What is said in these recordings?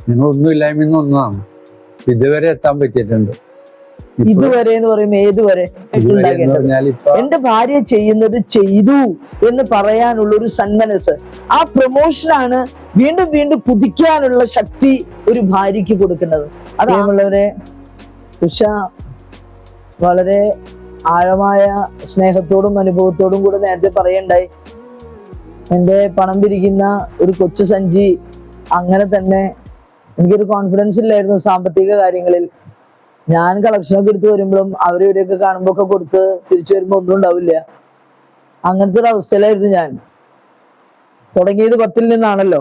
ഞങ്ങൾ ഒന്നും ഇല്ലായ്മ ഒന്നാണ് ഇതുവരെ എത്താൻ പറ്റിയിട്ടുണ്ട്. ഇതുവരെ എന്ന് പറയുമ്പോ ഏതുവരെ ഉണ്ടാകേണ്ടത്? എന്റെ ഭാര്യ ചെയ്യുന്നത് ചെയ്തു എന്ന് പറയാനുള്ള ഒരു സന്മനസ്, ആ പ്രൊമോഷനാണ് വീണ്ടും വീണ്ടും കുതിക്കാനുള്ള ശക്തി ഒരു ഭാര്യയ്ക്ക് കൊടുക്കുന്നത്. അതേമുള്ളവരെ ഉഷ വളരെ ആഴമായ സ്നേഹത്തോടും അനുഭവത്തോടും കൂടെ നേരത്തെ പറയണ്ടായി, എന്റെ പണം പിരിക്കുന്ന ഒരു കൊച്ചു സഞ്ചി അങ്ങനെ തന്നെ എനിക്കൊരു കോൺഫിഡൻസ് ഇല്ലായിരുന്നു സാമ്പത്തിക കാര്യങ്ങളിൽ. ഞാൻ കളക്ഷനൊക്കെ എടുത്ത് വരുമ്പോഴും അവരവരെയൊക്കെ കാണുമ്പോ ഒക്കെ കൊടുത്ത് തിരിച്ചു വരുമ്പോ ഒന്നും ഉണ്ടാവില്ല. അങ്ങനത്തെ ഒരു അവസ്ഥയിലായിരുന്നു ഞാൻ. തുടങ്ങിയത് 10-ൽ നിന്നാണല്ലോ.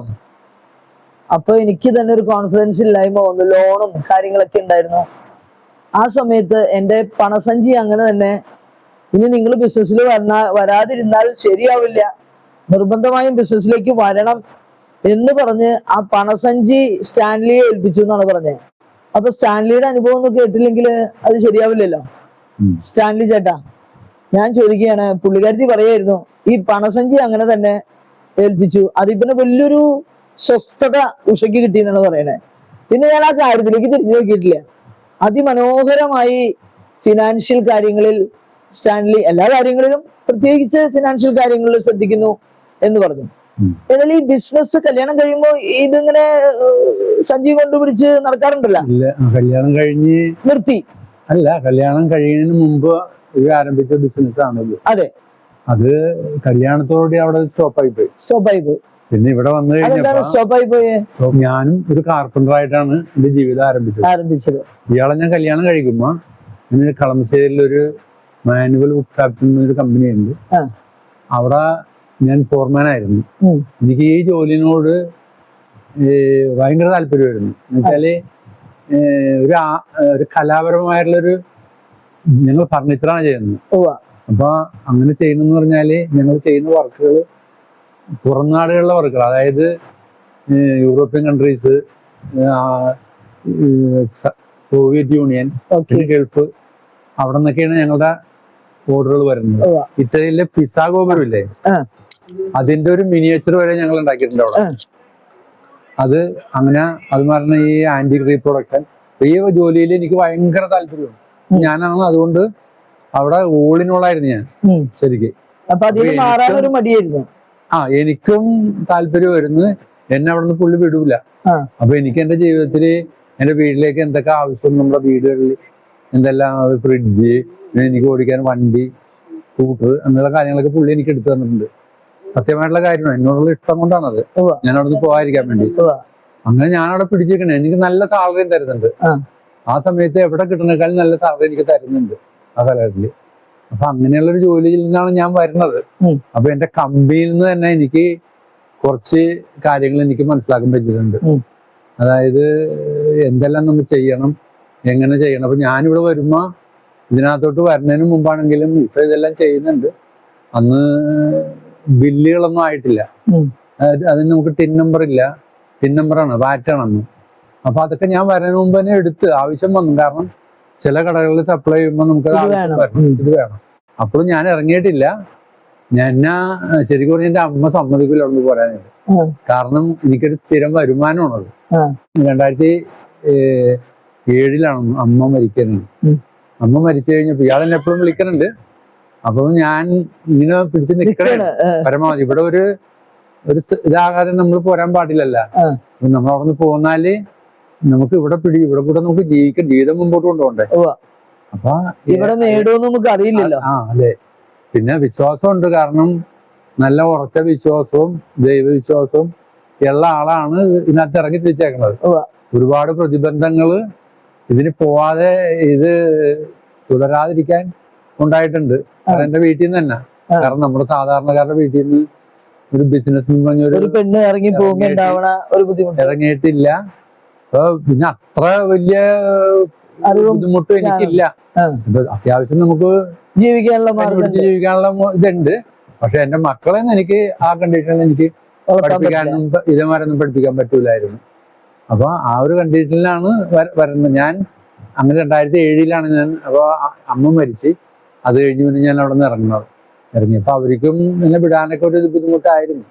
അപ്പൊ എനിക്ക് തന്നെ ഒരു കോൺഫിഡൻസ് ഇല്ലായ്മ വന്നു. ലോണും കാര്യങ്ങളൊക്കെ ഉണ്ടായിരുന്നു. ആ സമയത്ത് എൻ്റെ പണസഞ്ചി അങ്ങനെ തന്നെ, ഇനി നിങ്ങൾ ബിസിനസ്സിൽ വരാതിരുന്നാൽ ശരിയാവില്ല, നിർബന്ധമായും ബിസിനസ്സിലേക്ക് വരണം എന്ന് പറഞ്ഞ് ആ പണസഞ്ചി സ്റ്റാൻലിയെ ഏൽപ്പിച്ചു എന്നാണ് പറഞ്ഞത്. അപ്പൊ സ്റ്റാൻലിയുടെ അനുഭവം ഒന്നും കേട്ടില്ലെങ്കിൽ അത് ശരിയാവില്ലല്ലോ. സ്റ്റാൻലി ചേട്ടാ, ഞാൻ ചോദിക്കുകയാണ്, പുള്ളിക്കാരത്തി പറയായിരുന്നു ഈ പണസഞ്ചി അങ്ങനെ തന്നെ ഏൽപ്പിച്ചു, അതിപ്പിന്നെ വലിയൊരു സ്വസ്ഥത ഉഷയ്ക്ക് കിട്ടിയെന്നാണ് പറയണേ. പിന്നെ ഞാൻ ആ കാര്യത്തിലേക്ക് തിരിഞ്ഞു നോക്കിയിട്ടില്ല. അതിമനോഹരമായി ഫിനാൻഷ്യൽ കാര്യങ്ങളിൽ സ്റ്റാൻലി എല്ലാ കാര്യങ്ങളിലും പ്രത്യേകിച്ച് ഫിനാൻഷ്യൽ കാര്യങ്ങളിൽ ശ്രദ്ധിക്കുന്നു എന്ന് പറഞ്ഞു. എന്നാൽ ഈ ബിസിനസ് കല്യാണം കഴിയുമ്പോ ഇതിങ്ങനെ സഞ്ചി കൊണ്ടുപിടിച്ച് നടക്കാറുണ്ടല്ലോ. കല്യാണം കഴിഞ്ഞ് നിർത്തി അല്ല, കല്യാണം കഴിയുന്നതിന് മുമ്പ് ആരംഭിച്ച ബിസിനസ് ആണല്ലോ. അതെ, അത് കല്യാണത്തോടെ അവിടെ സ്റ്റോപ്പായി പോയി. പിന്നെ ഇവിടെ വന്നു കഴിഞ്ഞപ്പോ സ്റ്റോപ്പായി പോയേ, ഞാനും ഒരു കാർപ്പൻ്റർ ആയിട്ടാണ് എന്റെ ജീവിതം ആരംഭിച്ചത്. ഇയാളെ ഞാൻ കല്യാണം കഴിക്കുമ്പോ കളമശ്ശേരിയിലൊരു മാനുവൽ വുഡ് ഫാക്ടറി ഒരു കമ്പനി ഉണ്ട്. അവിടെ ഞാൻ ഫോർമാൻ ആയിരുന്നു. എനിക്ക് ഈ ജോലിനോട് ഭയങ്കര താല്പര്യമായിരുന്നു. എന്നുവെച്ചാല് ഒരു കലാപരമായിട്ടുള്ളൊരു, ഞങ്ങൾ ഫർണിച്ചറാണ് ചെയ്യുന്നത്. അപ്പൊ അങ്ങനെ ചെയ്യുന്നെന്ന് പറഞ്ഞാല് ഞങ്ങൾ ചെയ്യുന്ന വർക്കുകൾ പുറം നാടുകളിലെ വർക്കുകൾ, അതായത് European countries, Soviet union, Gulf, അവിടെ നിന്നൊക്കെയാണ് ഞങ്ങളുടെ ഓർഡറുകൾ വരുന്നത്. ഇറ്റലിയിലെ പിസ ഗോപുരമില്ലേ, അതിന്റെ ഒരു മിനിയേച്ചർ വരെ ഞങ്ങൾ ഉണ്ടാക്കിയിട്ടുണ്ട് അവിടെ. അത് അങ്ങനെ അത് പറഞ്ഞ ഈ ആന്റിക് റീപ്രൊഡക്ഷൻ, ഈ ജോലിയിൽ എനിക്ക് ഭയങ്കര താല്പര്യമാണ്. ഞാനാണ് അതുകൊണ്ട് അവിടെ ഓളിനോളായിരുന്നു ഞാൻ ശരിക്കും. എനിക്കും താല്പര്യമായിരുന്നു. എന്നെ അവിടെ നിന്ന് പുള്ളി വിടൂല. അപ്പൊ എനിക്ക് എന്റെ ജീവിതത്തില് എന്റെ വീട്ടിലേക്ക് എന്തൊക്കെ ആവശ്യം, നമ്മുടെ വീടുകളിൽ എന്തെല്ലാം, ഫ്രിഡ്ജ്, എനിക്ക് ഓടിക്കാൻ വണ്ടി, സ്കൂട്ടർ, അങ്ങനെയുള്ള കാര്യങ്ങളൊക്കെ പുള്ളി എനിക്ക് എടുത്തു തന്നിട്ടുണ്ട്. സത്യമായിട്ടുള്ള കാര്യമാണ്, എന്നോടുള്ള ഇഷ്ടം കൊണ്ടാണത്. ഞാൻ അവിടെ നിന്ന് പോകാതിരിക്കാൻ വേണ്ടി. അങ്ങനെ ഞാനവിടെ പിടിച്ചിരിക്കണേ. എനിക്ക് നല്ല സാലറിയും തരുന്നുണ്ട്. ആ സമയത്ത് എവിടെ കിട്ടുന്നേക്കാളും നല്ല സാലറി എനിക്ക് തരുന്നുണ്ട് ആ കാലഘട്ടത്തില്. അപ്പൊ അങ്ങനെയുള്ളൊരു ജോലിയിൽ നിന്നാണ് ഞാൻ വരുന്നത്. അപ്പൊ എന്റെ കമ്പനിയിൽ നിന്ന് തന്നെ എനിക്ക് കുറച്ച് കാര്യങ്ങൾ എനിക്ക് മനസ്സിലാക്കാൻ പറ്റിയിട്ടുണ്ട്. അതായത് എന്തെല്ലാം നമ്മൾ ചെയ്യണം, എങ്ങനെ ചെയ്യണം. അപ്പൊ ഞാനിവിടെ വരുമ്പോ ഇതിനകത്തോട്ട് വരുന്നതിന് മുമ്പാണെങ്കിലും ഇപ്പൊ ഇതെല്ലാം ചെയ്യുന്നുണ്ട്. അന്ന് ബില്ലുകളൊന്നും ആയിട്ടില്ല. അതിന് നമുക്ക് ടിൻ നമ്പർ ഇല്ല. ടിൻ നമ്പറാണ്, വാറ്റാണെന്ന്. അപ്പൊ അതൊക്കെ ഞാൻ വരുന്നതിന് മുമ്പ് തന്നെ എടുത്ത് ആവശ്യം വന്നു. കാരണം ചില കടകളിൽ സപ്ലൈ ചെയ്യുമ്പോൾ നമുക്ക് ഇത് വേണം. അപ്പോഴും ഞാൻ ഇറങ്ങിയിട്ടില്ല. എന്നാ ശരിക്കും പറഞ്ഞാൽ എന്റെ അമ്മ സമ്മതിക്കില്ല അവിടെ നിന്ന് പോരാനായിട്ട്. കാരണം എനിക്കൊരു സ്ഥിരം വരുമാനമാണത്. 2007 അമ്മ മരിക്കുന്നത്. അമ്മ മരിച്ചു കഴിഞ്ഞപ്പോ ഇയാളെന്നെ എപ്പോഴും വിളിക്കുന്നുണ്ട്. അപ്പൊ ഞാൻ ഇങ്ങനെ പിടിച്ച് നിൽക്കണേ പരമാവധി. ഇവിടെ ഒരു ഇതാകാതെ നമ്മൾ പോരാൻ പാടില്ലല്ല. നമ്മൾ അവിടെ നിന്ന് പോന്നാല് നമുക്ക് ഇവിടെ കൂടെ നമുക്ക് ജീവിതം മുമ്പോട്ട് കൊണ്ടുപോകണ്ടേ. അപ്പൊ ഇവിടെ നേടുമെന്ന് നമുക്ക് അറിയില്ലല്ലോ. അതെ. പിന്നെ വിശ്വാസമുണ്ട്. കാരണം നല്ല ഉറച്ച വിശ്വാസവും ദൈവവിശ്വാസവും ഉള്ള ആളാണ് ഇതിനകത്ത് ഇറങ്ങി തിരിച്ചേക്കുന്നത്. ഒരുപാട് പ്രതിബന്ധങ്ങള് ഇതിന് പോവാതെ ഇത് തുടരാതിരിക്കാൻ ഉണ്ടായിട്ടുണ്ട്. എന്റെ വീട്ടിൽ നിന്ന് തന്നെ. കാരണം നമ്മുടെ സാധാരണക്കാരുടെ വീട്ടിൽ നിന്ന് ഒരു ബിസിനസ് ഒരു പെണ്ണ് ഇറങ്ങി പോകേണ്ടാവണ ഒരു ബുദ്ധിമുട്ട് ഇറങ്ങിയിട്ടില്ല. പിന്നെ അത്ര വലിയ ബുദ്ധിമുട്ടും എനിക്കില്ല. അത്യാവശ്യം നമുക്ക് ജീവിക്കാനുള്ള ഇതുണ്ട്. പക്ഷെ എന്റെ മക്കളെ എനിക്ക് ആ കണ്ടീഷനിൽ എനിക്ക് പഠിപ്പിക്കാനും ഇതേമാരൊന്നും പഠിപ്പിക്കാൻ പറ്റൂലായിരുന്നു. അപ്പൊ ആ ഒരു കണ്ടീഷനിലാണ് വരുന്നത്. ഞാൻ അങ്ങനെ 2007 ഞാൻ, അപ്പൊ അമ്മ മരിച്ച് അത് കഴിഞ്ഞ് പിന്നെ ഞാൻ അവിടെ നിന്ന് ഇറങ്ങിയപ്പോ അവർക്കും എന്നെ വിടാനൊക്കെ ഒരു ബുദ്ധിമുട്ടായിരുന്നു.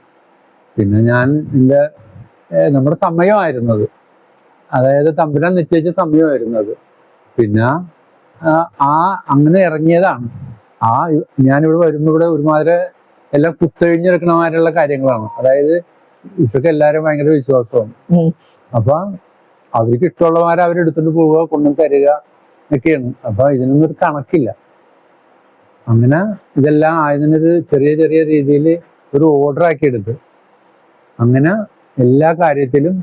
പിന്നെ ഞാൻ നമ്മുടെ സമയമായിരുന്നത്. അതായത് തമ്പുരാൻ നിശ്ചയിച്ച സമയമായിരുന്നു അത്. പിന്നെ അങ്ങനെ ഇറങ്ങിയതാണ്. ഞാനിവിടെ വരുമ്പോൾ ഇവിടെ ഒരുമാതിരി എല്ലാം കുത്തഴിഞ്ഞെടുക്കണമാരുള്ള കാര്യങ്ങളാണ്. അതായത് ഇതൊക്കെ എല്ലാവരും ഭയങ്കര വിശ്വാസമാണ്. അപ്പൊ അവർക്ക് ഇഷ്ടമുള്ളമാരെ അവരെടുത്തിട്ട് പോവുക, കൊണ്ടു തരിക ഒക്കെയാണ്. അപ്പൊ ഇതിനൊന്നും ഒരു കണക്കില്ല. അങ്ങനെ ഇതെല്ലാം ആയതിനൊരു ചെറിയ ചെറിയ രീതിയിൽ ഒരു ഓർഡർ ആക്കി എടുത്ത്, അങ്ങനെ എല്ലാ കാര്യത്തിലും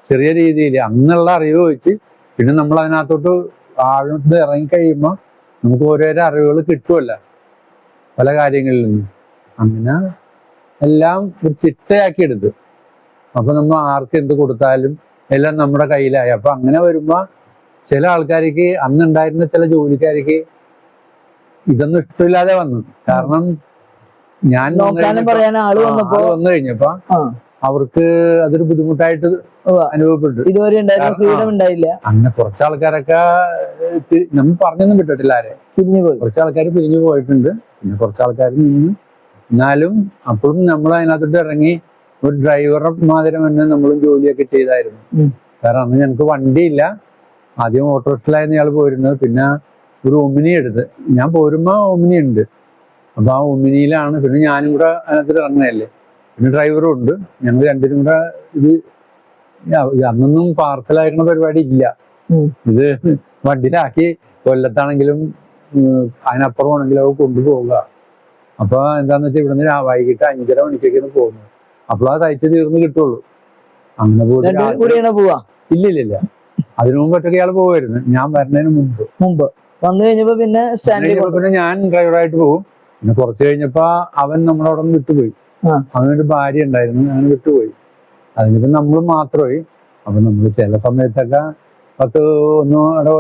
ചെറിയ രീതിയിൽ അന്നുള്ള അറിവ് വെച്ച്, പിന്നെ നമ്മൾ അതിനകത്തോട്ട് ആഴത്ത് ഇറങ്ങിക്കഴിയുമ്പോൾ നമുക്ക് ഓരോരോ അറിവുകൾ കിട്ടുമല്ല പല കാര്യങ്ങളിൽ നിന്നും. അങ്ങനെ എല്ലാം ഒരു ചിട്ടയാക്കി എടുത്ത്, അപ്പൊ നമ്മൾ ആർക്ക് എന്ത് കൊടുത്താലും എല്ലാം നമ്മുടെ കയ്യിലായി. അപ്പൊ അങ്ങനെ വരുമ്പോ ചില ആൾക്കാർക്ക്, അന്നുണ്ടായിരുന്ന ചില ജോലിക്കാർക്ക് ഇതൊന്നും ഇഷ്ടമില്ലാതെ വന്നു. കാരണം ഞാൻ വന്നു കഴിഞ്ഞപ്പോ അവർക്ക് അതൊരു ബുദ്ധിമുട്ടായിട്ട് അനുഭവപ്പെട്ടു. ഇതുവരെ ഫ്രീഡം ഉണ്ടായില്ല. അങ്ങനെ കുറച്ച് ആൾക്കാരൊക്കെ നമ്മൾ പറഞ്ഞൊന്നും വിട്ടിട്ടില്ല, ആരെ കുറച്ച് ആൾക്കാർ പിരിഞ്ഞു പോയിട്ടുണ്ട്. പിന്നെ കുറച്ച് ആൾക്കാർ നിന്ന്. എന്നാലും അപ്പോഴും നമ്മൾ അതിനകത്തോട്ട് ഇറങ്ങി ഒരു ഡ്രൈവറെ മാതിരി തന്നെ നമ്മളും ജോലിയൊക്കെ ചെയ്തായിരുന്നു. കാരണം അന്ന് ഞങ്ങൾക്ക് വണ്ടിയില്ല. ആദ്യം ഓട്ടോറിക്ഷയിലായിരുന്നു ഇയാൾ പോയിരുന്നത്. പിന്നെ ഒരു ഒമിനി എടുത്ത്, ഞാൻ പോരുമ്പോ ഒമിനി ഉണ്ട്. അപ്പൊ ആ ഒമിനിയിലാണ് പിന്നെ ഞാനും കൂടെ അതിനകത്ത് ഇറങ്ങണല്ലേ. പിന്നെ ഡ്രൈവറും ഉണ്ട്. ഞങ്ങൾ രണ്ടുപേരും കൂടെ ഇത് അന്നൊന്നും പാർസൽ പരിപാടി ഇല്ല. ഇത് വണ്ടിയിലാക്കി കൊല്ലത്താണെങ്കിലും അതിനപ്പുറം ആണെങ്കിലും അത് കൊണ്ടുപോവുക. അപ്പൊ എന്താന്ന് വെച്ചാൽ ഇവിടുന്ന് വൈകിട്ട് 5:30 മണിക്കൊക്കെയാണ് പോകുന്നത്. അപ്പോഴാ തയ്ച്ച് തീർന്ന് കിട്ടുള്ളൂ. അങ്ങനെ പോവാ ഇല്ലില്ല. അതിനു മുമ്പ് ഒറ്റയ്ക്ക് ഇയാൾ പോവായിരുന്നു. ഞാൻ വരുന്നതിന് മുമ്പ് വന്നു കഴിഞ്ഞപ്പോ പിന്നെ ഞാൻ ഡ്രൈവറായിട്ട് പോകും. പിന്നെ കുറച്ച് കഴിഞ്ഞപ്പോ അവൻ നമ്മളവിടെ നിന്ന് വിട്ടുപോയി. അവനൊരു ഭാര്യ ഉണ്ടായിരുന്നു, അങ്ങനെ വിട്ടുപോയി. അതിനിപ്പോ നമ്മൾ മാത്രമായി. അപ്പൊ നമ്മൾ ചില സമയത്തൊക്കെ 10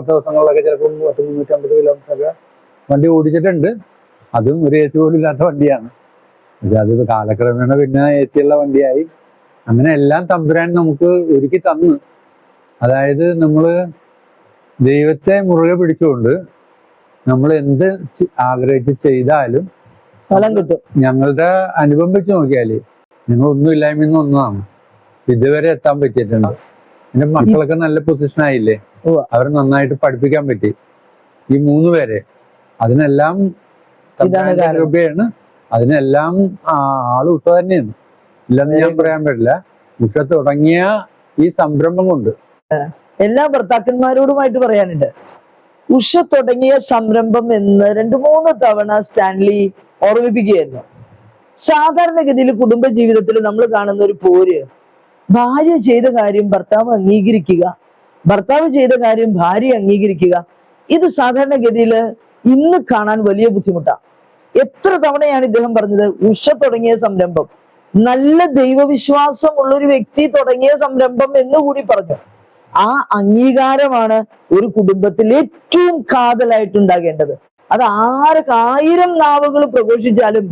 ദിവസങ്ങളിലൊക്കെ ചിലപ്പോൾ 350 കിലോമീറ്ററൊക്കെ വണ്ടി ഓടിച്ചിട്ടുണ്ട്. അതും ഒരു AC പോലും ഇല്ലാത്ത വണ്ടിയാണ്. പക്ഷെ അത് കാലക്രമേണ പിന്നെ AC ഉള്ള വണ്ടിയായി. അങ്ങനെ എല്ലാം തമ്പുരാൻ നമുക്ക് ഒരുക്കി തന്നു. അതായത് നമ്മള് ദൈവത്തെ മുറുകെ പിടിച്ചുകൊണ്ട് നമ്മൾ എന്ത് ആഗ്രഹിച്ച് ചെയ്താലും ഫലം കിട്ടും. ഞങ്ങളുടെ അനുഭവം വെച്ച് നോക്കിയാല് ഞങ്ങൾ ഒന്നും ഇല്ലായ്മ ഒന്നാണ് ഇതുവരെ എത്താൻ പറ്റിയിട്ടുണ്ട്. എന്റെ മക്കളൊക്കെ നല്ല പൊസിഷനായില്ലേ, അവരെ നന്നായിട്ട് പഠിപ്പിക്കാൻ പറ്റി. ഈ 3 പേരെ അതിനെല്ലാം രൂപയാണ്. അതിനെല്ലാം ആള് ഉഷ തന്നെയാണ്, ഇല്ലെന്ന് ഞാൻ പറയാൻ പറ്റില്ല. ഉഷ തുടങ്ങിയ ഈ സംരംഭം കൊണ്ട് എല്ലാ ഭർത്താക്കന്മാരോടുമായിട്ട് പറയാനുണ്ട്, ഉഷ തുടങ്ങിയ സംരംഭം എന്ന് 2-3 തവണ സ്റ്റാൻലി ഓർമ്മിപ്പിക്കുകയായിരുന്നു. സാധാരണഗതിയിൽ കുടുംബ ജീവിതത്തിൽ നമ്മൾ കാണുന്ന ഒരു പോര്, ഭാര്യ ചെയ്ത കാര്യം ഭർത്താവ് അംഗീകരിക്കുക, ഭർത്താവ് ചെയ്ത കാര്യം ഭാര്യ അംഗീകരിക്കുക. ഇത് സാധാരണഗതിയിൽ ഇന്ന് കാണാൻ വലിയ ബുദ്ധിമുട്ടാണ്. എത്ര തവണയാണ് ഇദ്ദേഹം പറഞ്ഞത്, ഉഷ തുടങ്ങിയ സംരംഭം, നല്ല ദൈവവിശ്വാസം ഉള്ള ഒരു വ്യക്തി തുടങ്ങിയ സംരംഭം എന്നുകൂടി പറഞ്ഞു. ആ അംഗീകാരമാണ് ഒരു കുടുംബത്തിൽ ഏറ്റവും കാതലായിട്ടുണ്ടാകേണ്ടത്. അത് 1000 നാവുകൾ പ്രഘോഷിച്ചാലും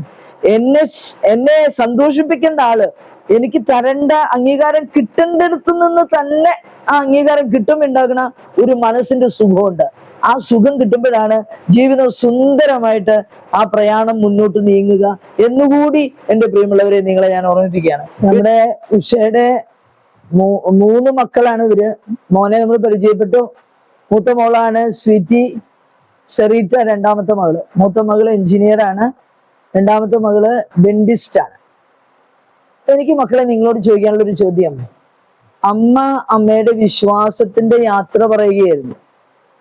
എന്നെ സന്തോഷിപ്പിക്കേണ്ട ആള് എനിക്ക് തരേണ്ട അംഗീകാരം കിട്ടേണ്ടടുത്ത് നിന്ന് തന്നെ ആ അംഗീകാരം കിട്ടുമുണ്ടാകണ ഒരു മനസ്സിന്റെ സുഖമുണ്ട്. ആ സുഖം കിട്ടുമ്പോഴാണ് ജീവിതം സുന്ദരമായിട്ട് ആ പ്രയാണം മുന്നോട്ട് നീങ്ങുക എന്നുകൂടി എൻ്റെ പ്രിയമുള്ളവരെ നിങ്ങളെ ഞാൻ ഓർമ്മിപ്പിക്കുകയാണ്. നമ്മുടെ ഉഷയുടെ 3 മക്കളാണ് ഇവര്. മോനെ നമ്മൾ പരിചയപ്പെട്ടു. മൂത്ത മോളാണ് സ്വീറ്റി സെറീറ്റ, രണ്ടാമത്തെ മകള്. മൂത്ത മകള് എഞ്ചിനീയറാണ്, രണ്ടാമത്തെ മകള് ഡെന്റിസ്റ്റ് ആണ്. എനിക്ക് മക്കളെ നിങ്ങളോട് ചോദിക്കാനുള്ള ഒരു ചോദ്യം, അമ്മയുടെ വിശ്വാസത്തിന്റെ യാത്ര പറയുകയായിരുന്നു.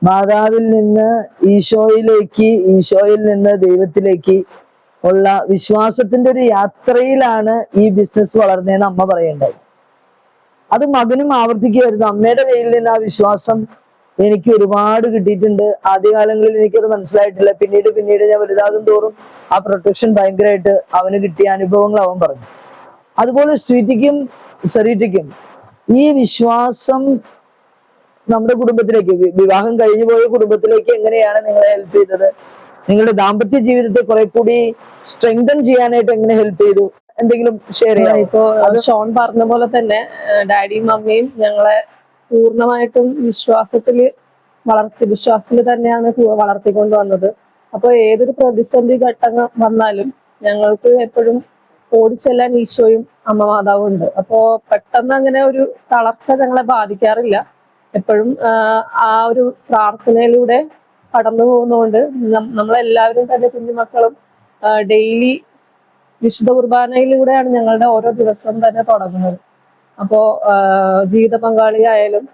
മാതാവിൽ നിന്ന് ഈശോയിലേക്ക്, ഈശോയിൽ നിന്ന് ദൈവത്തിലേക്ക് ഉള്ള വിശ്വാസത്തിന്റെ ഒരു യാത്രയിലാണ് ഈ ബിസിനസ് വളർന്നതെന്ന് അമ്മ പറയണ്ടായി. അത് മകനും ആവർത്തിക്കുകയായിരുന്നു. അമ്മയുടെ കയ്യിൽ നിന്ന് ആ വിശ്വാസം എനിക്ക് ഒരുപാട് കിട്ടിയിട്ടുണ്ട്. ആദ്യകാലങ്ങളിൽ എനിക്കത് മനസ്സിലായിട്ടില്ല. പിന്നീട് ഞാൻ വലുതാകും തോറും ആ പ്രൊട്ടക്ഷൻ ഭയങ്കരമായിട്ട് അവന് കിട്ടിയ അനുഭവങ്ങൾ അവൻ പറഞ്ഞു. അതുപോലെ സ്വീറ്റിക്കും സെറീറ്റയ്ക്കും ഈ വിശ്വാസം നമ്മുടെ കുടുംബത്തിലേക്ക്, വിവാഹം കഴിഞ്ഞു പോയ കുടുംബത്തിലേക്ക് എങ്ങനെയാണ് നിങ്ങളെ ഹെൽപ്പ് ചെയ്തത്? നിങ്ങളുടെ ദാമ്പത്യ ജീവിതത്തെ കുറെ കൂടി സ്ട്രെങ്തൻ ചെയ്യാനായിട്ട് എങ്ങനെ ഹെൽപ്പ് ചെയ്തു? എന്തെങ്കിലും ഷെയർ ചെയ്യാം. ഇപ്പോ ഷോൺ പറഞ്ഞ പോലെ തന്നെ ഡാഡിയും മമ്മിയും ഞങ്ങളെ പൂർണ്ണമായിട്ടും വിശ്വാസത്തിൽ തന്നെയാണ് വളർത്തിക്കൊണ്ട് വന്നത്. അപ്പൊ ഏതൊരു പ്രതിസന്ധി ഘട്ടങ്ങൾ വന്നാലും ഞങ്ങൾക്ക് എപ്പോഴും ഓടിച്ചെല്ലാൻ ഈശോയും അമ്മ മാതാവും ഉണ്ട്. അപ്പോ പെട്ടെന്ന് അങ്ങനെ ഒരു തളർച്ച ഞങ്ങളെ ബാധിക്കാറില്ല. എപ്പോഴും ആ ഒരു പ്രാർത്ഥനയിലൂടെ കടന്നു പോകുന്നതുകൊണ്ട് നമ്മളെല്ലാവരും തന്നെ കുഞ്ഞുമക്കളും ഡെയിലി വിശുദ്ധ കുർബാനയിലൂടെയാണ് ഞങ്ങളുടെ ഓരോ ദിവസം തന്നെ തുടങ്ങുന്നത്. അപ്പോ ജീവിത പങ്കാളിയായാലും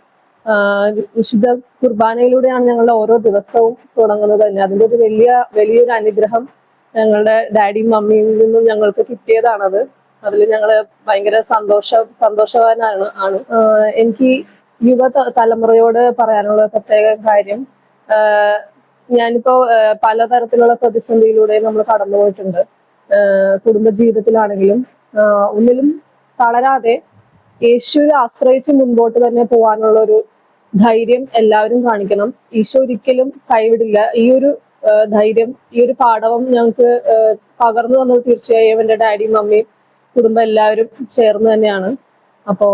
വിശുദ്ധ കുർബാനയിലൂടെയാണ് ഞങ്ങളുടെ ഓരോ ദിവസവും തുടങ്ങുന്നത് തന്നെ. അതിൻ്റെ ഒരു വലിയൊരു അനുഗ്രഹം ഞങ്ങളുടെ ഡാഡിയും മമ്മിയിൽ നിന്നും ഞങ്ങൾക്ക് കിട്ടിയതാണത്. അതിൽ ഞങ്ങൾ ഭയങ്കര സന്തോഷവാനാണ്. എനിക്ക് തലമുറയോട് പറയാനുള്ള പ്രത്യേക കാര്യം, ഞാനിപ്പോ പലതരത്തിലുള്ള പ്രതിസന്ധിയിലൂടെ നമ്മൾ കടന്നുപോയിട്ടുണ്ട്. കുടുംബജീവിതത്തിലാണെങ്കിലും ഒന്നിലും തളരാതെ യേശുവിനെ ആശ്രയിച്ച് മുൻപോട്ട് തന്നെ പോകാനുള്ള ഒരു ധൈര്യം എല്ലാവരും കാണിക്കണം. ഈശോ ഒരിക്കലും കൈവിടില്ല. ഈ ഒരു ധൈര്യം, ഈ ഒരു പാഠവും ഞങ്ങൾക്ക് പകർന്നു തന്നത് തീർച്ചയായും എൻ്റെ ഡാഡിയും മമ്മിയും കുടുംബം എല്ലാവരും ചേർന്ന് തന്നെയാണ്. അപ്പോ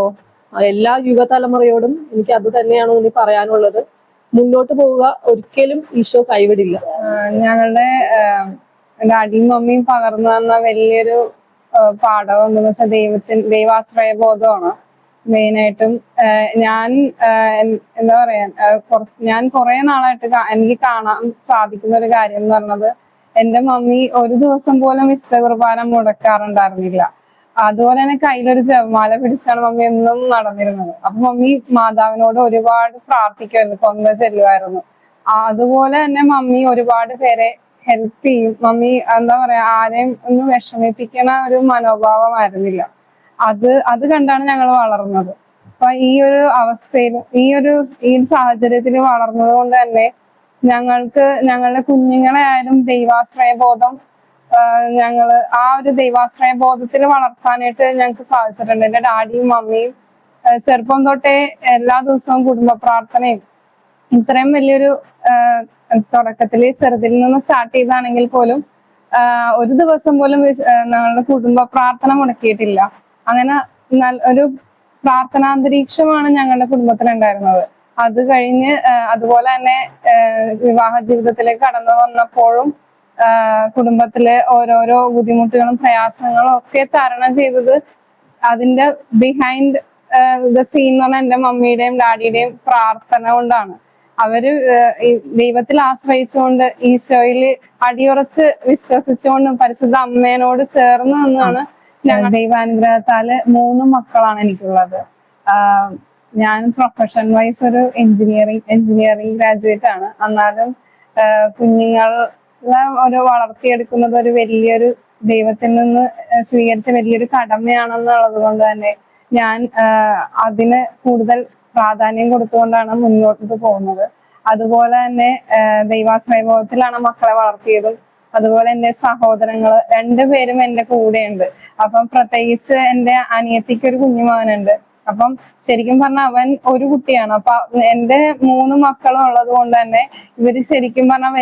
എല്ലാ യുവതലമുറയോടും എനിക്ക് അത് തന്നെയാണ് ഊന്നി പറയാനുള്ളത്. മുന്നോട്ട് പോവുക, ഒരിക്കലും ഈശോ കൈവിടില്ല. ഞങ്ങളുടെ ഡാഡിയും മമ്മിയും പകർന്നു തന്ന വലിയൊരു പാഠം എന്താണെന്ന് വെച്ചാൽ ദൈവാശ്രയ ബോധമാണ്. മെയിനായിട്ടും ഞാൻ എന്താ പറയാ, ഞാൻ കുറെ നാളായിട്ട് എനിക്ക് കാണാൻ സാധിക്കുന്ന ഒരു കാര്യം എന്ന് പറഞ്ഞത്, എന്റെ മമ്മി ഒരു ദിവസം പോലും വിശുദ്ധ കുർബാന മുടക്കാറുണ്ടായിരുന്നില്ല. അതുപോലെ തന്നെ കയ്യിലൊരു ജപമാല പിടിച്ചാണ് മമ്മി എന്നും നടന്നിരുന്നത്. അപ്പൊ മമ്മി മാതാവിനോട് ഒരുപാട് പ്രാർത്ഥിക്കുമായിരുന്നു, കൊന്ത ചെല്ലുമായിരുന്നു. അതുപോലെ തന്നെ മമ്മി ഒരുപാട് പേരെ ഹെൽപ്പ് ചെയ്യും. മമ്മി എന്താ പറയാ, ആരെയും ഒന്നും വിഷമിപ്പിക്കണ ഒരു മനോഭാവമായിരുന്നില്ല. അത് കണ്ടാണ് ഞങ്ങൾ വളർന്നത്. അപ്പൊ ഈ ഒരു അവസ്ഥയിൽ ഈ സാഹചര്യത്തിൽ വളർന്നത് കൊണ്ട് തന്നെ ഞങ്ങളുടെ കുഞ്ഞുങ്ങളെ ആയാലും ദൈവാശ്രയ ബോധം ഞങ്ങള് ആ ഒരു ദൈവാശ്രയ ബോധത്തിൽ വളർത്താനായിട്ട് ഞങ്ങൾക്ക് സാധിച്ചിട്ടുണ്ട്. എന്റെ ഡാഡിയും മമ്മിയും ചെറുപ്പം തൊട്ടേ എല്ലാ ദിവസവും കുടുംബ പ്രാർത്ഥനയും ഇത്രയും വലിയൊരു തുടക്കത്തില് ചെറുതിൽ നിന്ന് സ്റ്റാർട്ട് ചെയ്താണെങ്കിൽ പോലും ഒരു ദിവസം പോലും ഞങ്ങളുടെ കുടുംബ പ്രാർത്ഥന മുടക്കിയിട്ടില്ല. അങ്ങനെ ഒരു പ്രാർത്ഥനാന്തരീക്ഷമാണ് ഞങ്ങളുടെ കുടുംബത്തിലുണ്ടായിരുന്നത്. അത് കഴിഞ്ഞ് അതുപോലെ തന്നെ വിവാഹ ജീവിതത്തിലേക്ക് കടന്നു വന്നപ്പോഴും കുടുംബത്തിലെ ഓരോരോ ബുദ്ധിമുട്ടുകളും പ്രയാസങ്ങളും ഒക്കെ തരണം ചെയ്തത് അതിന്റെ ബിഹൈൻഡ് ദ സീൻ എന്ന് പറഞ്ഞാൽ എന്റെ മമ്മിയുടെയും ഡാഡിയുടെയും പ്രാർത്ഥന കൊണ്ടാണ്. അവര് ദൈവത്തിൽ ആശ്രയിച്ചുകൊണ്ട് ഈശോയിൽ അടിയുറച്ച് വിശ്വസിച്ചുകൊണ്ടും പരിശുദ്ധ അമ്മേനോട് ചേർന്ന് നിന്നാണ് ഞങ്ങൾ ദൈവാനുഗ്രഹത്താല് 3 മക്കളാണ് എനിക്കുള്ളത്. ഞാൻ പ്രൊഫഷൻ വൈസ് ഒരു എഞ്ചിനീയറിംഗ് ഗ്രാജുവേറ്റ് ആണ്. എന്നാലും കുഞ്ഞുങ്ങളെ വളർത്തിയെടുക്കുന്നത് ഒരു വലിയൊരു ദൈവത്തിൽ നിന്ന് സ്വീകരിച്ച വലിയൊരു കടമയാണെന്നുള്ളത് കൊണ്ട് തന്നെ ഞാൻ അതിന് കൂടുതൽ പ്രാധാന്യം കൊടുത്തുകൊണ്ടാണ് മുന്നോട്ട് പോകുന്നത്. അതുപോലെ തന്നെ ദൈവാശ്രയബോധത്തിലാണ് മക്കളെ വളർത്തിയതും. അതുപോലെ എന്റെ സഹോദരങ്ങള് 2 പേരും എന്റെ കൂടെയുണ്ട്. അപ്പം പ്രത്യേകിച്ച് എന്റെ അനിയത്തിക്ക് ഒരു കുഞ്ഞുമകനുണ്ട്. അപ്പം ശരിക്കും പറഞ്ഞാൽ അവൻ ഒരു കുട്ടിയാണ്. അപ്പൊ എന്റെ 3 മക്കളും ഉള്ളത് കൊണ്ട് തന്നെ ഇവര് ശരിക്കും പറഞ്ഞാൽ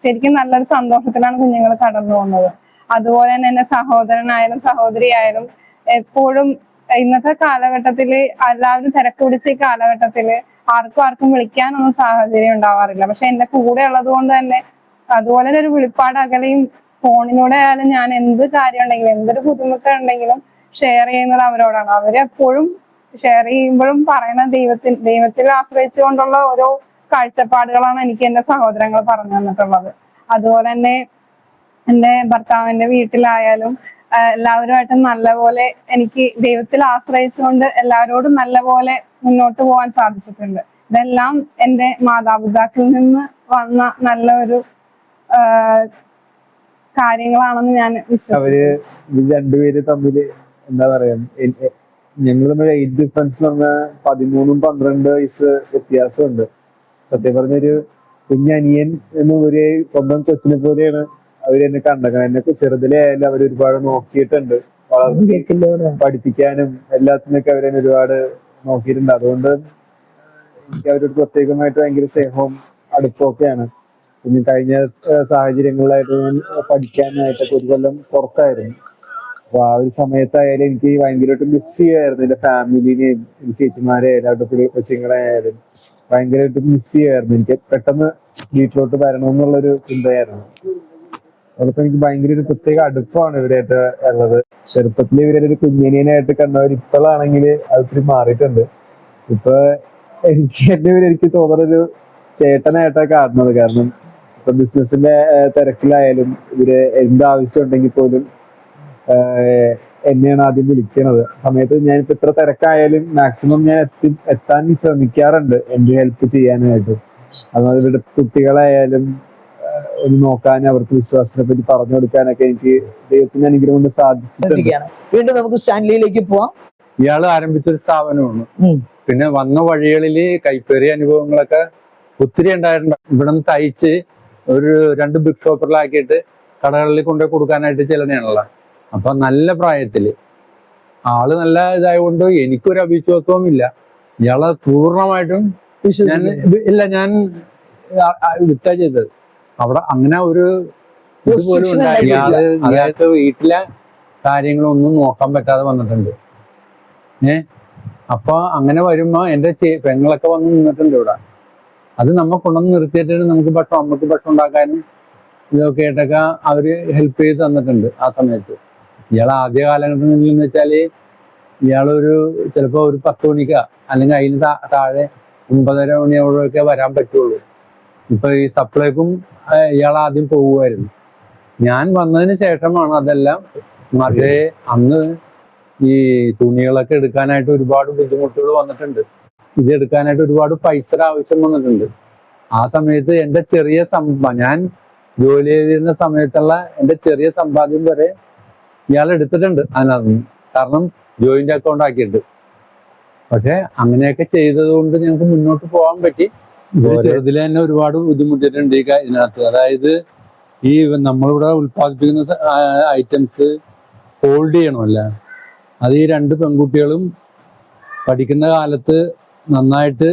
ശരിക്കും നല്ലൊരു സന്തോഷത്തിലാണ് കുഞ്ഞുങ്ങൾ കടന്നു പോകുന്നത്. അതുപോലെ തന്നെ എന്റെ സഹോദരനായാലും സഹോദരിയായാലും എപ്പോഴും ഇന്നത്തെ കാലഘട്ടത്തില് എല്ലാവരും തിരക്ക് പിടിച്ച ഈ കാലഘട്ടത്തില് ആർക്കും വിളിക്കാനൊന്നും സാഹചര്യം ഉണ്ടാവാറില്ല. പക്ഷെ എന്റെ കൂടെ ഉള്ളത് കൊണ്ട് തന്നെ അതുപോലെ ഒരു വിളിപ്പാട് അകലെയും ഫോണിലൂടെ ആയാലും ഞാൻ എന്ത് കാര്യം ഉണ്ടെങ്കിലും എന്തൊരു ബുദ്ധിമുട്ടുണ്ടെങ്കിലും ഷെയർ ചെയ്യുന്നത് അവരോടാണ്. അവരെപ്പോഴും ഷെയർ ചെയ്യുമ്പോഴും പറയണ ദൈവത്തിൽ ആശ്രയിച്ചുകൊണ്ടുള്ള ഓരോ കാഴ്ചപ്പാടുകളാണ് എനിക്ക് എന്റെ സഹോദരങ്ങൾ പറഞ്ഞു തന്നിട്ടുള്ളത്. അതുപോലെ തന്നെ എന്റെ ഭർത്താവിന്റെ വീട്ടിലായാലും എല്ലാവരുമായിട്ടും നല്ലപോലെ എനിക്ക് ദൈവത്തിൽ ആശ്രയിച്ചുകൊണ്ട് എല്ലാവരോടും നല്ലപോലെ മുന്നോട്ട് പോകാൻ സാധിച്ചിട്ടുണ്ട്. ഇതെല്ലാം എന്റെ മാതാപിതാക്കളിൽ നിന്ന് വന്ന നല്ലൊരു കാര്യങ്ങളാണെന്ന് ഞാൻ വിശ്വസിക്കുന്നു. അവര് 2 പേര് തമ്മില് എന്താ പറയാ, ഞങ്ങൾ തമ്മിൽ ഏജ് ഡിഫറൻസ് എന്ന് പറഞ്ഞാൽ 13-12 വയസ്സ് വ്യത്യാസമുണ്ട്. സത്യം പറഞ്ഞൊരു കുഞ്ഞനിയൻ എന്ന് ഒരു സ്വന്തം കൊച്ചിനെ പോലെയാണ് അവരെന്നെ കണ്ടേക്കണം. എന്നെ ചെറുതിലെ ആയാലും അവർ ഒരുപാട് നോക്കിയിട്ടുണ്ട്, വളർത്തി പഠിപ്പിക്കാനും എല്ലാത്തിനൊക്കെ അവരെന്നെ ഒരുപാട് നോക്കിയിട്ടുണ്ട്. അതുകൊണ്ട് എനിക്ക് അവരോട് പ്രത്യേകമായിട്ട് ഭയങ്കര സ്നേഹവും അടുപ്പമൊക്കെയാണ്. പിന്നെ കഴിഞ്ഞ സാഹചര്യങ്ങളിലായിട്ട് ഞാൻ പഠിക്കാനായിട്ടൊക്കെ 1 കൊല്ലം പുറത്തായിരുന്നു. അപ്പൊ ആ ഒരു സമയത്തായാലും എനിക്ക് ഭയങ്കരമായിട്ട് മിസ് ചെയ്യുമായിരുന്നു എന്റെ ഫാമിലിനെയും ചേച്ചിമാരെ ആയാലും കൊച്ചുങ്ങളെ ആയാലും ഭയങ്കരമായിട്ട് മിസ് ചെയ്യുമായിരുന്നു. എനിക്ക് പെട്ടെന്ന് വീട്ടിലോട്ട് വരണമെന്നുള്ളൊരു ചിന്തയായിരുന്നു. അതോടൊപ്പം എനിക്ക് ഭയങ്കര ഒരു പ്രത്യേക അടുപ്പമാണ് ഇവരായിട്ട് ഉള്ളത്. ചെറുപ്പത്തിൽ ഇവരൊരു കുഞ്ഞനിയനായിട്ട് കണ്ടവർ ഇപ്പോഴാണെങ്കിൽ അത് ഒത്തിരി മാറിയിട്ടുണ്ട്. ഇപ്പൊ എനിക്ക് തോന്നുന്നൊരു ചേട്ടനായിട്ടാ കാണുന്നത്. കാരണം ഇപ്പൊ ബിസിനസിന്റെ തിരക്കിലായാലും ഇവര് എന്താവശ്യം ഉണ്ടെങ്കിൽ പോലും എന്നെയാണ് ആദ്യം വിളിക്കണത്. സമയത്ത് ഞാനിപ്പോ ഇത്ര തിരക്കായാലും മാക്സിമം ഞാൻ എത്താൻ ശ്രമിക്കാറുണ്ട് എന്റെ ഹെൽപ്പ് ചെയ്യാനായിട്ട്. അതുപോലെ ഇവരുടെ കുട്ടികളായാലും ഒന്ന് നോക്കാൻ, അവർക്ക് വിശ്വാസത്തിനെ പറ്റി പറഞ്ഞു കൊടുക്കാനൊക്കെ എനിക്ക് ദൈവത്തിന്റെ അനുഗ്രഹം കൊണ്ട് സാധിച്ചിട്ടുണ്ട്. വീണ്ടും നമുക്ക് സ്റ്റാൻലിയിലേക്ക് പോവാം. ഇയാൾ ആരംഭിച്ചൊരു സ്ഥാപനമാണ്. പിന്നെ വന്ന വഴികളില് കൈപ്പേറിയ അനുഭവങ്ങളൊക്കെ ഒത്തിരി ഉണ്ടായിട്ടുണ്ട്. ഇവിടെ നിന്ന് തയ്ച്ച് ഒരു 2 ബിഗ് ഷോപ്പറിലാക്കിയിട്ട് കടകളിൽ കൊണ്ടുപോയി കൊടുക്കാനായിട്ട് ചെല്ലണയാണല്ലോ. അപ്പൊ നല്ല പ്രായത്തില് ആള് നല്ല ഇതായതുകൊണ്ട് എനിക്കൊരു അവിശ്വാസവും ഇല്ല. ഇയാളെ പൂർണ്ണമായിട്ടും ഞാൻ വിട്ടാ ചെയ്തത്. അവിടെ അങ്ങനെ ഒരു ഇതുപോലും ഉണ്ടായി. അതായത് വീട്ടിലെ കാര്യങ്ങളൊന്നും നോക്കാൻ പറ്റാതെ വന്നിട്ടുണ്ട്. അപ്പൊ അങ്ങനെ വരുമ്പോ എന്റെ പെങ്ങളൊക്കെ വന്ന് നിന്നിട്ടുണ്ട് ഇവിടെ. അത് നമ്മ കൊണ്ടുവന്ന് നിർത്തിയിട്ട് നമുക്ക് അമ്മക്ക് ഭക്ഷണം ഉണ്ടാക്കാനും ഇതൊക്കെ ആയിട്ടൊക്കെ അവര് ഹെൽപ്പ് ചെയ്ത് തന്നിട്ടുണ്ട് ആ സമയത്ത്. ഇയാൾ ആദ്യ കാലഘട്ടങ്ങളിൽ എന്ന് വെച്ചാല് ഇയാളൊരു ചിലപ്പോ ഒരു 10 മണിക്കാ അല്ലെങ്കിൽ അതിന് താഴെ 9:30 മണിയോടൊക്കെ വരാൻ പറ്റുള്ളൂ. ഇപ്പൊ ഈ സപ്ലൈക്കും ഇയാൾ ആദ്യം പോകുമായിരുന്നു. ഞാൻ വന്നതിന് ശേഷമാണ് അതെല്ലാം. പക്ഷേ അന്ന് ഈ തുണികളൊക്കെ എടുക്കാനായിട്ട് ഒരുപാട് ബുദ്ധിമുട്ടുകൾ വന്നിട്ടുണ്ട്. ഇത് എടുക്കാനായിട്ട് ഒരുപാട് പൈസ ആവശ്യം വന്നിട്ടുണ്ട്. ആ സമയത്ത് എൻ്റെ ചെറിയ ഞാൻ ജോലി ചെയ്തിരുന്ന സമയത്തുള്ള എൻ്റെ ചെറിയ സമ്പാദ്യം വരെ ഇയാൾ എടുത്തിട്ടുണ്ട് അതിനകത്ത്. കാരണം ജോയിന്റ് അക്കൗണ്ട് ആക്കിയിട്ട്. പക്ഷെ അങ്ങനെയൊക്കെ ചെയ്തത് കൊണ്ട് ഞങ്ങൾക്ക് മുന്നോട്ട് പോകാൻ പറ്റി. ചെറുതിൽ തന്നെ ഒരുപാട് ബുദ്ധിമുട്ടിയിട്ടുണ്ട് ഈ ഇതിനകത്ത്. അതായത് ഈ നമ്മളിവിടെ ഉൽപ്പാദിപ്പിക്കുന്ന ഐറ്റംസ് ഹോൾഡ് ചെയ്യണമല്ല. അത് ഈ 2 പെൺകുട്ടികളും പഠിക്കുന്ന കാലത്ത് നന്നായിട്ട്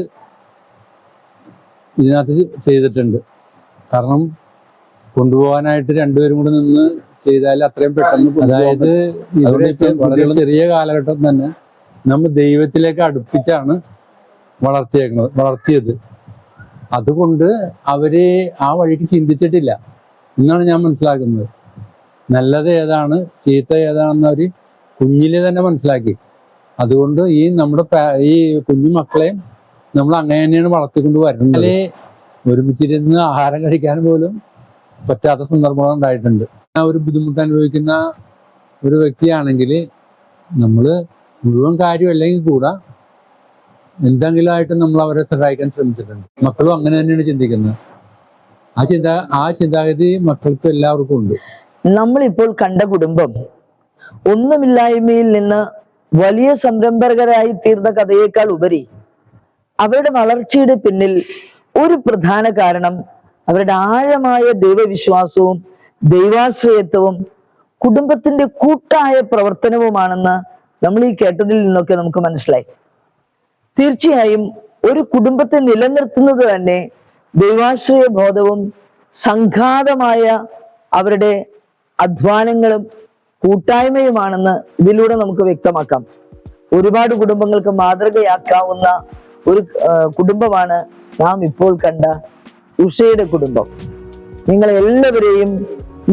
ഇതിനകത്ത് ചെയ്തിട്ടുണ്ട്. കാരണം കൊണ്ടുപോകാനായിട്ട് 2 പേരും കൂടെ നിന്ന് ചെയ്താൽ അത്രയും പെട്ടെന്ന്. അതായത് ഇവരെ വളരെ ചെറിയ കാലഘട്ടം തന്നെ നമ്മൾ ദൈവത്തിലേക്ക് അടുപ്പിച്ചാണ് വളർത്തിയത്. അതുകൊണ്ട് അവര് ആ വഴിക്ക് ചിന്തിച്ചിട്ടില്ല എന്നാണ് ഞാൻ മനസ്സിലാക്കുന്നത്. നല്ലത് ഏതാണ് ചീത്ത ഏതാണെന്ന് അവര് കുഞ്ഞിലെ തന്നെ മനസ്സിലാക്കി. അതുകൊണ്ട് ഈ നമ്മുടെ ഈ കുഞ്ഞു മക്കളെയും നമ്മൾ അങ്ങനെ തന്നെയാണ് വളർത്തിക്കൊണ്ട് വരുന്നത്. ഒരുമിച്ചിരുന്ന് ആഹാരം കഴിക്കാൻ പോലും പറ്റാത്ത സന്ദർഭങ്ങൾ ഉണ്ടായിട്ടുണ്ട്. ആ ഒരു ബുദ്ധിമുട്ട് അനുഭവിക്കുന്ന ഒരു വ്യക്തിയാണെങ്കിൽ നമ്മൾ മുഴുവൻ കാര്യം അല്ലെങ്കിൽ കൂടെ എന്തെങ്കിലും ആയിട്ട് നമ്മൾ അവരെ സഹായിക്കാൻ ശ്രമിച്ചിട്ടുണ്ട്. മക്കളും അങ്ങനെ തന്നെയാണ് ചിന്തിക്കുന്നത്. ആ ചിന്താഗതി മക്കൾക്ക് എല്ലാവർക്കും ഉണ്ട്. നമ്മളിപ്പോൾ കണ്ട കുടുംബം ഒന്നുമില്ലായ്മയിൽ നിന്ന് വലിയ സംരംഭകരായി തീർന്ന കഥയേക്കാൾ ഉപരി അവരുടെ വളർച്ചയുടെ പിന്നിൽ ഒരു പ്രധാന കാരണം അവരുടെ ആഴമായ ദൈവവിശ്വാസവും ദൈവാശ്രയത്വവും കുടുംബത്തിന്റെ കൂട്ടായ പ്രവർത്തനവുമാണെന്ന് നമ്മൾ ഈ കേട്ടതിൽ നിന്നൊക്കെ നമുക്ക് മനസ്സിലായി. തീർച്ചയായും ഒരു കുടുംബത്തെ നിലനിർത്തുന്നത് തന്നെ ദൈവാശ്രയ ബോധവും സംഘാതമായ അവരുടെ അധ്വാനങ്ങളും കൂട്ടായ്മയുമാണെന്ന് ഇതിലൂടെ നമുക്ക് വ്യക്തമാക്കാം. ഒരുപാട് കുടുംബങ്ങൾക്ക് മാതൃകയാക്കാവുന്ന ഒരു കുടുംബമാണ് നാം ഇപ്പോൾ കണ്ട ഉഷയുടെ കുടുംബം. നിങ്ങളെല്ലാവരെയും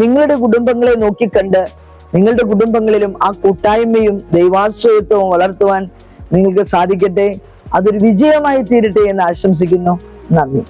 നിങ്ങളുടെ കുടുംബങ്ങളെ നോക്കിക്കണ്ട് നിങ്ങളുടെ കുടുംബങ്ങളിലും ആ കൂട്ടായ്മയും ദൈവാശ്രയത്വവും വളർത്തുവാൻ നിങ്ങൾക്ക് സാധിക്കട്ടെ. അതൊരു വിജയമായി തീരട്ടെ എന്ന് ആശംസിക്കുന്നു. നന്ദി.